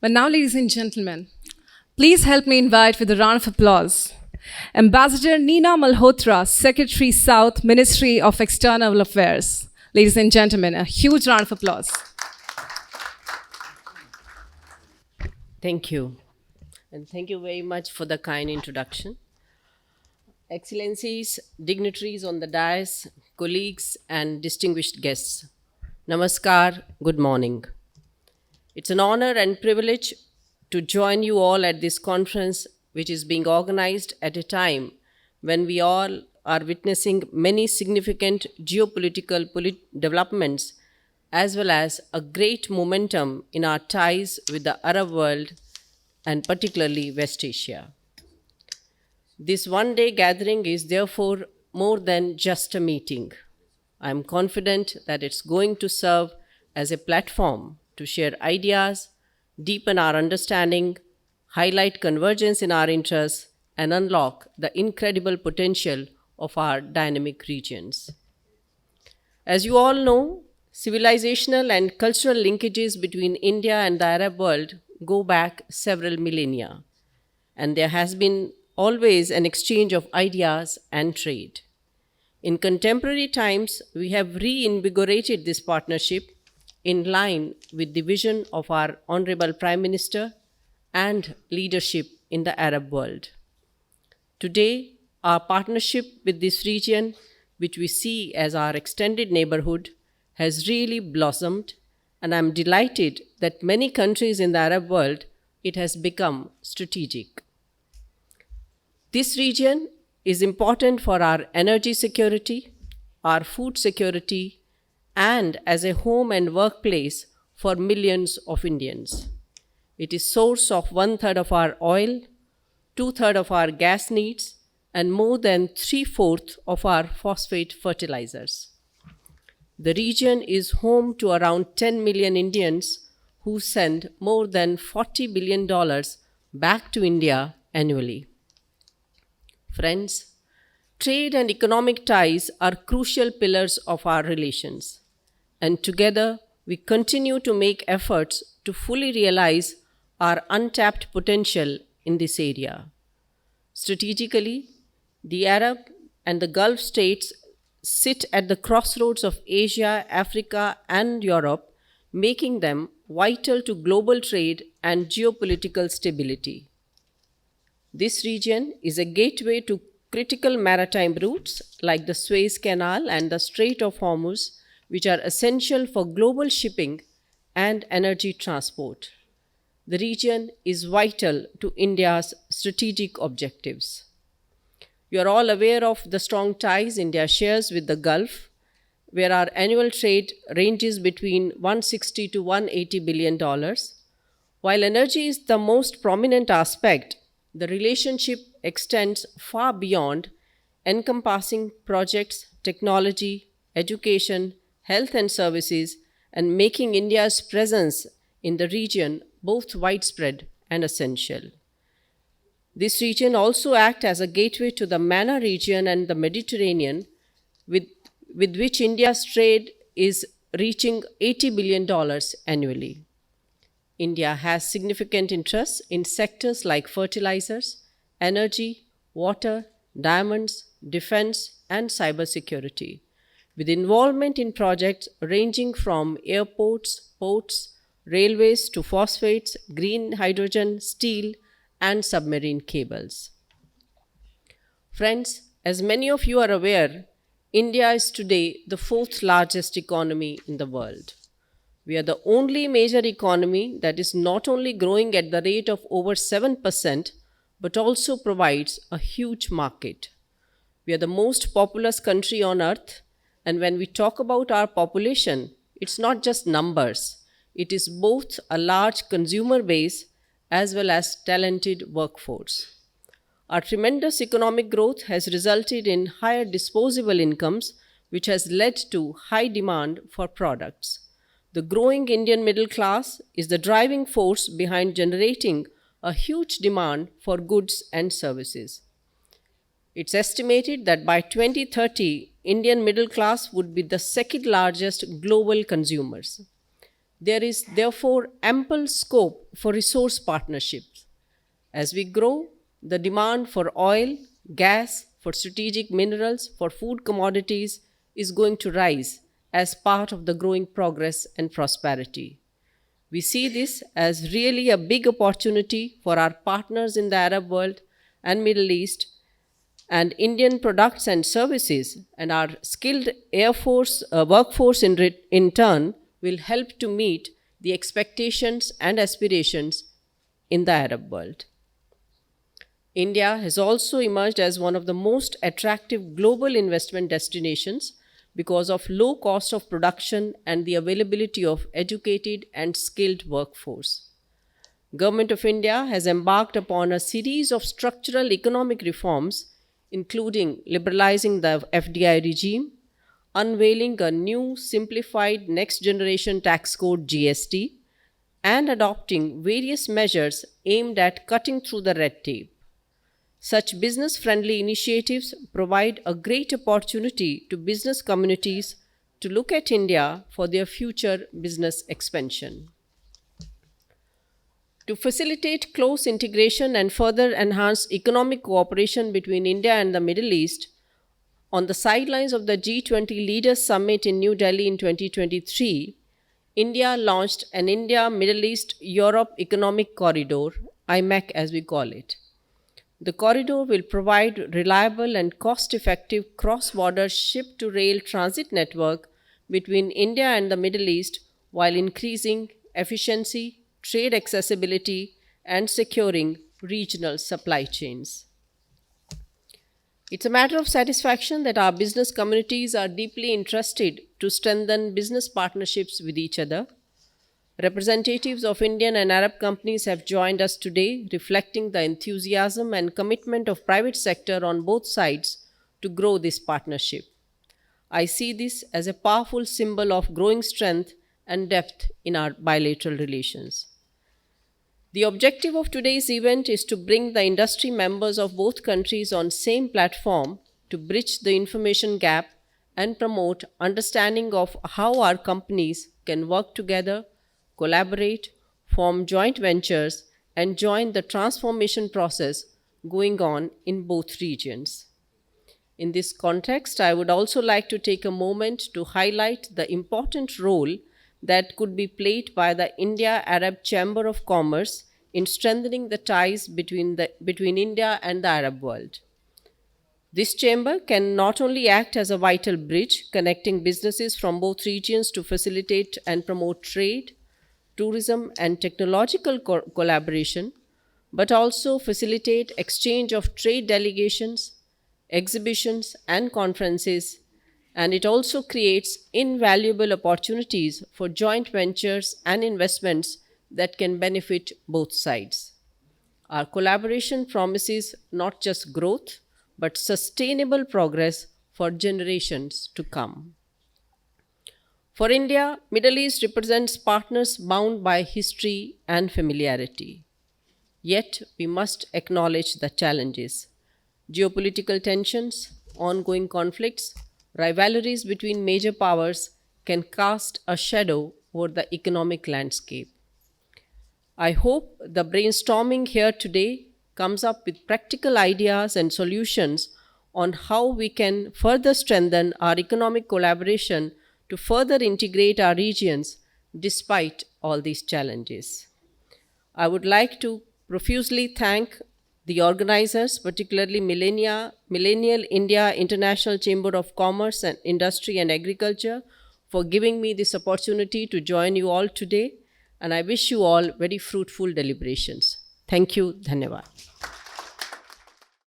But now, ladies and gentlemen, please help me invite with a round of applause Ambassador Nina Malhotra, Secretary South, Ministry of External Affairs. Ladies and gentlemen, a huge round of applause. Thank you. And thank you very much for the kind introduction. Excellencies, dignitaries on the dais, colleagues, and distinguished guests. Namaskar, good morning. It's an honor and privilege to join you all at this conference, which is being organized at a time when we all are witnessing many significant geopolitical developments, as well as a great momentum in our ties with the Arab world and particularly West Asia. This one-day gathering is therefore more than just a meeting. I am confident that it's going to serve as a platform to share ideas, deepen our understanding, highlight convergence in our interests, and unlock the incredible potential of our dynamic regions. As you all know, civilizational and cultural linkages between India and the Arab world go back several millennia, and there has been always an exchange of ideas and trade. In contemporary times, we have reinvigorated this partnership in line with the vision of our Honorable Prime Minister and leadership in the Arab world. Today, our partnership with this region, which we see as our extended neighborhood, has really blossomed, and I'm delighted that many countries in the Arab world, it has become strategic. This region is important for our energy security, our food security, and as a home and workplace for millions of Indians. It is source of 1/3 of our oil, 2/3 of our gas needs, and more than 3/4 of our phosphate fertilizers. The region is home to around 10 million Indians who send more than $40 billion back to India annually. Friends, trade and economic ties are crucial pillars of our relations, and together we continue to make efforts to fully realize our untapped potential in this area. Strategically, the Arab and the Gulf states sit at the crossroads of Asia, Africa, and Europe, making them vital to global trade and geopolitical stability. This region is a gateway to critical maritime routes like the Suez Canal and the Strait of Hormuz, which are essential for global shipping and energy transport. The region is vital to India's strategic objectives. You are all aware of the strong ties India shares with the Gulf, where our annual trade ranges between $160 to $180 billion. While energy is the most prominent aspect, the relationship extends far beyond, encompassing projects, technology, education, health and services, and making India's presence in the region both widespread and essential. This region also acts as a gateway to the MENA region and the Mediterranean, with which India's trade is reaching $80 billion annually. India has significant interests in sectors like fertilizers, energy, water, diamonds, defense, and cybersecurity, with involvement in projects ranging from airports, ports, railways to phosphates, green hydrogen, steel, and submarine cables. Friends, as many of you are aware, India is today the 4th largest economy in the world. We are the only major economy that is not only growing at the rate of over 7%, but also provides a huge market. We are the most populous country on earth, and when we talk about our population, it's not just numbers. It is both a large consumer base as well as talented workforce. Our tremendous economic growth has resulted in higher disposable incomes, which has led to high demand for products. The growing Indian middle class is the driving force behind generating a huge demand for goods and services. It's estimated that by 2030, Indian middle class would be the second largest global consumers. There is therefore ample scope for resource partnerships. As we grow, the demand for oil, gas, for strategic minerals, for food commodities is going to rise as part of the growing progress and prosperity. We see this as really a big opportunity for our partners in the Arab world and Middle East, and Indian products and services and our skilled workforce in turn will help to meet the expectations and aspirations in the Arab world. India has also emerged as one of the most attractive global investment destinations because of low cost of production and the availability of educated and skilled workforce. Government of India has embarked upon a series of structural economic reforms, including liberalizing the FDI regime, unveiling a new simplified next generation tax code GST, and adopting various measures aimed at cutting through the red tape. Such business-friendly initiatives provide a great opportunity to business communities to look at India for their future business expansion. To facilitate close integration and further enhance economic cooperation between India and the Middle East, on the sidelines of the G20 Leaders Summit in New Delhi in 2023, India launched an India-Middle East-Europe Economic Corridor, IMEC as we call it. The corridor will provide reliable and cost-effective cross-border ship-to-rail transit network between India and the Middle East while increasing efficiency, trade accessibility, and securing regional supply chains. It's a matter of satisfaction that our business communities are deeply interested to strengthen business partnerships with each other. Representatives of Indian and Arab companies have joined us today, reflecting the enthusiasm and commitment of private sector on both sides to grow this partnership. I see this as a powerful symbol of growing strength and depth in our bilateral relations. The objective of today's event is to bring the industry members of both countries on same platform to bridge the information gap and promote understanding of how our companies can work together, collaborate, form joint ventures, and join the transformation process going on in both regions. In this context, I would also like to take a moment to highlight the important role that could be played by the India-Arab Chamber of Commerce in strengthening the ties between India and the Arab world. This chamber can not only act as a vital bridge connecting businesses from both regions to facilitate and promote trade, tourism, and technological collaboration, but also facilitate exchange of trade delegations, exhibitions, and conferences, and it also creates invaluable opportunities for joint ventures and investments that can benefit both sides. Our collaboration promises not just growth, but sustainable progress for generations to come. For India, Middle East represents partners bound by history and familiarity. Yet, we must acknowledge the challenges. Geopolitical tensions, ongoing conflicts, rivalries between major powers can cast a shadow over the economic landscape. I hope the brainstorming here today comes up with practical ideas and solutions on how we can further strengthen our economic collaboration to further integrate our regions despite all these challenges. I would like to profusely thank the organizers, particularly Millennial India International Chamber of Commerce and Industry and Agriculture, for giving me this opportunity to join you all today, and I wish you all very fruitful deliberations. Thank you. Dhanyavad.